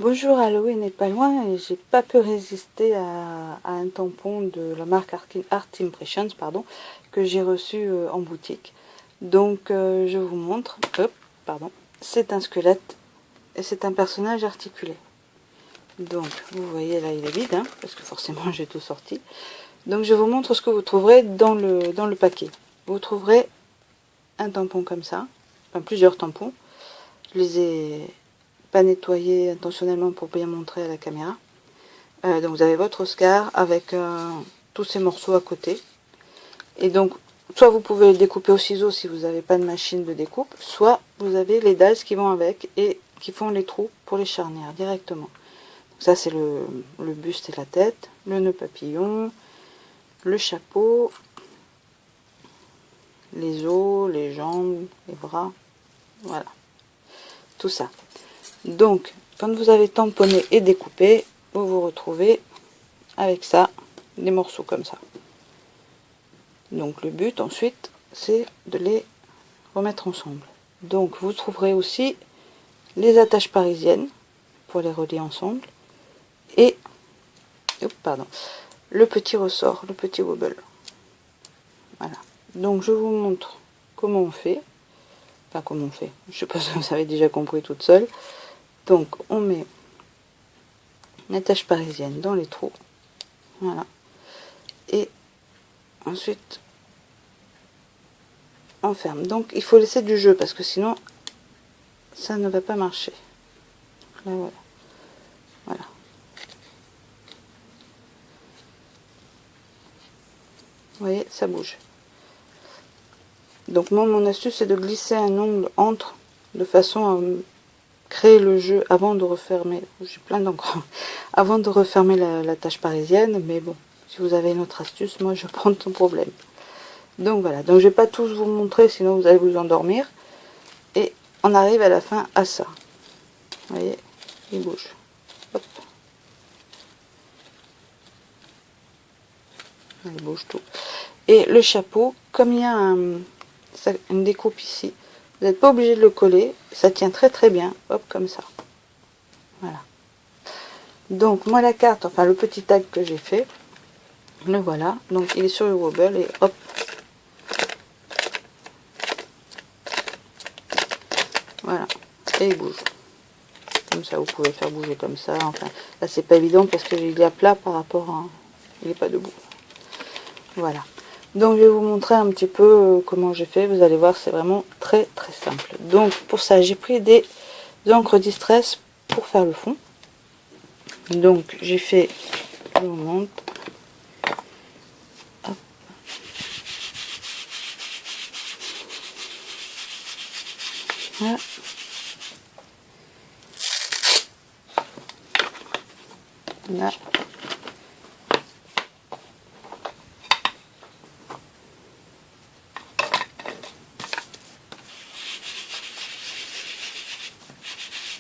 Bonjour, Halloween n'est pas loin et j'ai pas pu résister à un tampon de la marque Art Impressions, pardon, que j'ai reçu en boutique. Donc je vous montre. Hop, pardon. C'est un squelette et c'est un personnage articulé. Donc vous voyez là il est vide, hein, parce que forcément j'ai tout sorti. Donc je vous montre ce que vous trouverez dans le paquet. Vous trouverez un tampon comme ça, enfin plusieurs tampons. Je les ai pas nettoyé intentionnellement pour bien montrer à la caméra. Donc vous avez votre Oscar avec tous ces morceaux à côté. Et donc soit vous pouvez le découper au ciseau si vous n'avez pas de machine de découpe, soit vous avez les dalles qui vont avec et qui font les trous pour les charnières directement. Donc ça c'est le buste et la tête, le nœud papillon, le chapeau, les os, les jambes, les bras, voilà, tout ça. Donc quand vous avez tamponné et découpé, vous vous retrouvez avec ça, des morceaux comme ça. Donc le but ensuite c'est de les remettre ensemble. Donc vous trouverez aussi les attaches parisiennes pour les relier ensemble et le petit ressort, le petit wobble. Voilà. Donc je vous montre comment on fait. Enfin comment on fait. Je suppose que vous avez déjà compris toute seule. Donc on met une attache parisienne dans les trous. Voilà. Et ensuite on ferme. Donc il faut laisser du jeu parce que sinon ça ne va pas marcher. Là voilà. Voilà. Vous voyez, ça bouge. Donc moi mon astuce c'est de glisser un ongle entre de façon à créer le jeu avant de refermer. J'ai plein d'encre. Avant de refermer la tâche parisienne, mais bon, si vous avez une autre astuce, moi je prends ton problème. Donc voilà, donc je vais pas tous vous montrer sinon vous allez vous endormir. Et on arrive à la fin à ça. Vous voyez, il bouge. Hop. Il bouge tout. Et le chapeau, comme il y a une découpe ici, vous n'êtes pas obligé de le coller, ça tient très très bien, hop, comme ça. Voilà. Donc moi la carte, enfin le petit tag que j'ai fait, le voilà, donc il est sur le wobble et hop. Voilà, et il bouge. Comme ça, vous pouvez faire bouger comme ça, enfin, là c'est pas évident parce qu'il est à plat par rapport à... il n'est pas debout. Voilà. Donc je vais vous montrer un petit peu comment j'ai fait, vous allez voir c'est vraiment très très simple. Donc pour ça j'ai pris des encres Distress pour faire le fond. Donc j'ai fait, je vous montre, hop. Voilà. Là.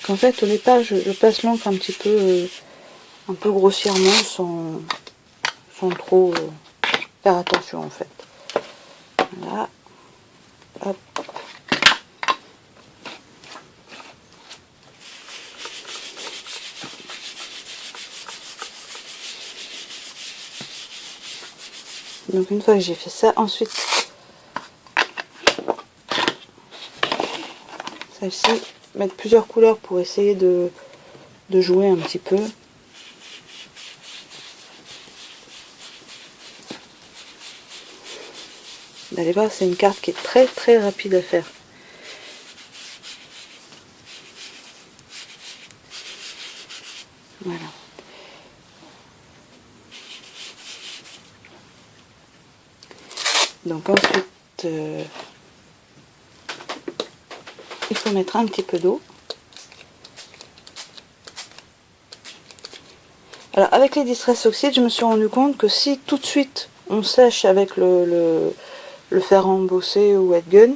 En fait au départ je passe l'encre un petit peu grossièrement sans trop faire attention en fait. Voilà. Hop. Donc une fois que j'ai fait ça, ensuite celle-ci, mettre plusieurs couleurs pour essayer de jouer un petit peu. Vous allez voir, c'est une carte qui est très très rapide à faire. Voilà. Donc ensuite, il faut mettre un petit peu d'eau. Alors avec les Distress Oxide, je me suis rendu compte que si tout de suite on sèche avec le fer embossé ou wet gun,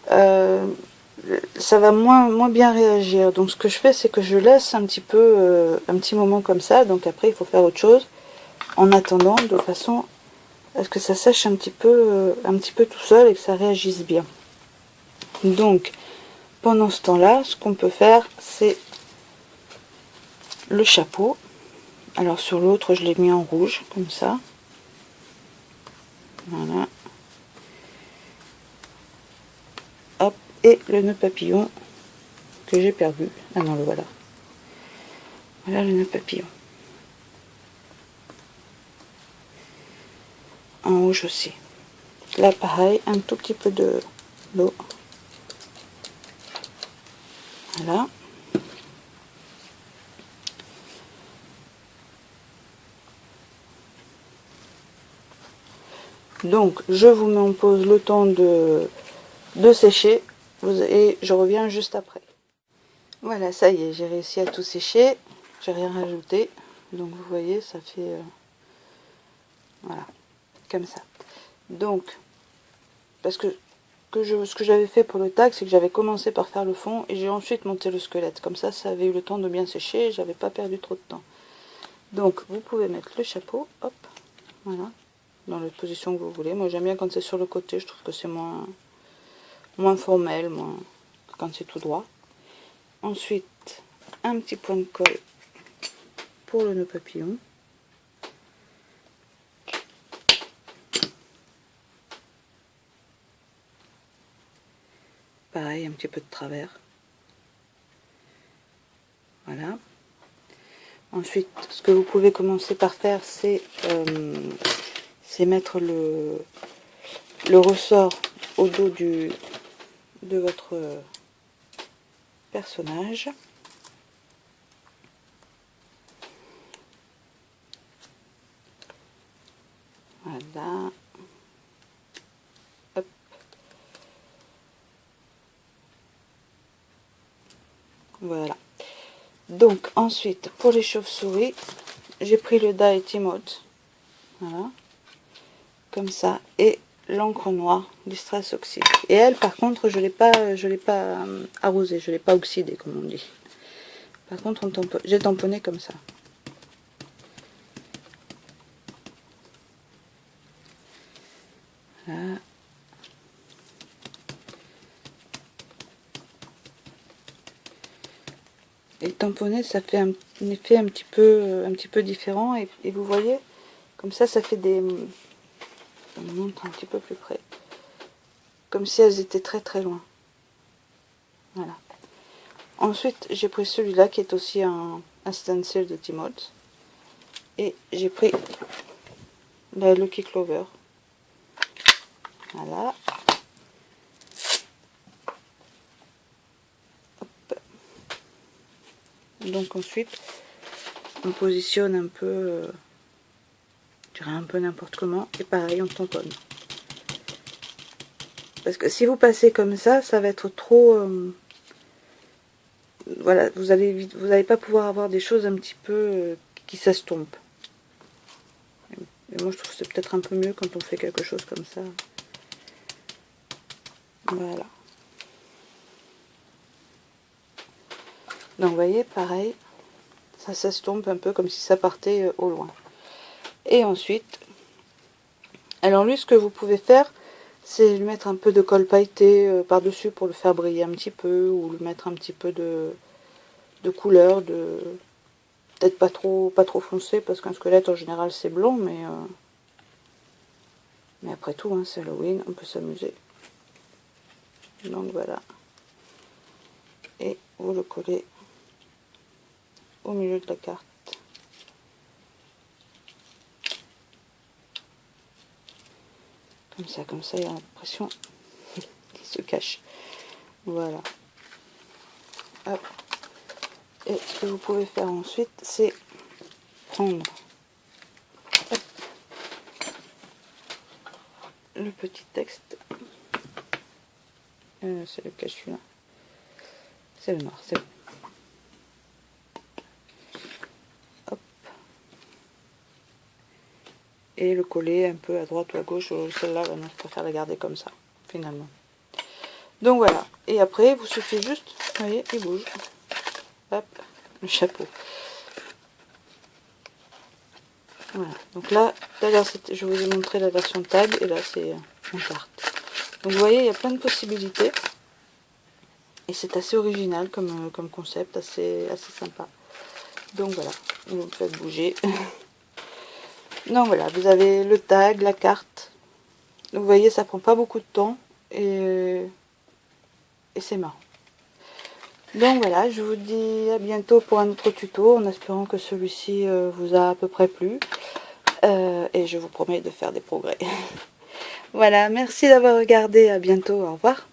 ça va moins bien réagir. Donc ce que je fais, c'est que je laisse un petit peu, un petit moment comme ça. Donc après, il faut faire autre chose en attendant, de façon à ce que ça sèche un petit peu tout seul et que ça réagisse bien. Donc pendant ce temps-là, ce qu'on peut faire, c'est le chapeau. Alors sur l'autre, je l'ai mis en rouge, comme ça. Voilà. Hop, et le nœud papillon que j'ai perdu. Ah non, le voilà. Voilà le nœud papillon. En rouge aussi. Là, pareil, un tout petit peu d'eau. Voilà. Donc, je vous mets en pause le temps de sécher et je reviens juste après. Voilà, ça y est, j'ai réussi à tout sécher. J'ai rien rajouté. Donc, vous voyez, ça fait... voilà, comme ça. Donc, parce que ce que j'avais fait pour le tag, c'est que j'avais commencé par faire le fond et j'ai ensuite monté le squelette. Comme ça avait eu le temps de bien sécher et j'avais pas perdu trop de temps. Donc, vous pouvez mettre le chapeau, hop, voilà, dans la position que vous voulez. Moi, j'aime bien quand c'est sur le côté, je trouve que c'est moins formel, moins quand c'est tout droit. Ensuite, un petit point de colle pour le nœud papillon. Pareil, un petit peu de travers. Voilà. Ensuite, ce que vous pouvez commencer par faire, c'est mettre le ressort au dos de votre personnage. Voilà. Hop. Voilà. Donc ensuite, pour les chauves-souris, j'ai pris le die Timote. Voilà. Comme ça. Et l'encre noire Distress Oxide. Et elle, par contre, je l'ai pas arrosée, je l'ai pas oxydée, comme on dit. Par contre, j'ai tamponné comme ça. Voilà. Et tamponner, ça fait un effet un petit peu différent. Et vous voyez, comme ça fait des... Je vous montre un petit peu plus près. Comme si elles étaient très très loin. Voilà. Ensuite, j'ai pris celui-là qui est aussi un stencil de Timote. Et j'ai pris la Lucky Clover. Voilà. Hop. Donc ensuite, on positionne un peu, je dirais un peu n'importe comment. Et pareil, on tamponne. Parce que si vous passez comme ça va être trop... voilà, vous allez pas pouvoir avoir des choses un petit peu qui s'estompent. Et moi, je trouve que c'est peut-être un peu mieux quand on fait quelque chose comme ça. Voilà. Donc, vous voyez, pareil, ça s'estompe un peu comme si ça partait au loin. Et ensuite, alors lui, ce que vous pouvez faire, c'est lui mettre un peu de colle pailleté par-dessus pour le faire briller un petit peu, ou lui mettre un petit peu de couleur, peut-être pas trop foncé, parce qu'un squelette en général c'est blanc, mais après tout, hein, c'est Halloween, on peut s'amuser. Donc voilà. Et vous le collez au milieu de la carte. Comme ça, il y a l'impression qu'il se cache. Voilà. Hop. Et ce que vous pouvez faire ensuite, c'est prendre hop, le petit texte. C'est lequel celui-là? C'est le noir, c'est bon. Hop. Et le coller un peu à droite ou à gauche. Celle-là, je préfère la garder comme ça, finalement. Donc voilà. Et après, il vous suffit juste, vous voyez, il bouge. Hop, le chapeau. Voilà. Donc là, je vous ai montré la version tag, et là, c'est en carte. Donc vous voyez, il y a plein de possibilités. Et c'est assez original comme concept, assez sympa. Donc voilà, vous me faites bouger. Donc voilà, vous avez le tag, la carte. Vous voyez, ça prend pas beaucoup de temps et c'est marrant. Donc voilà, je vous dis à bientôt pour un autre tuto, en espérant que celui-ci vous a à peu près plu. Et je vous promets de faire des progrès. Voilà, merci d'avoir regardé, à bientôt, au revoir.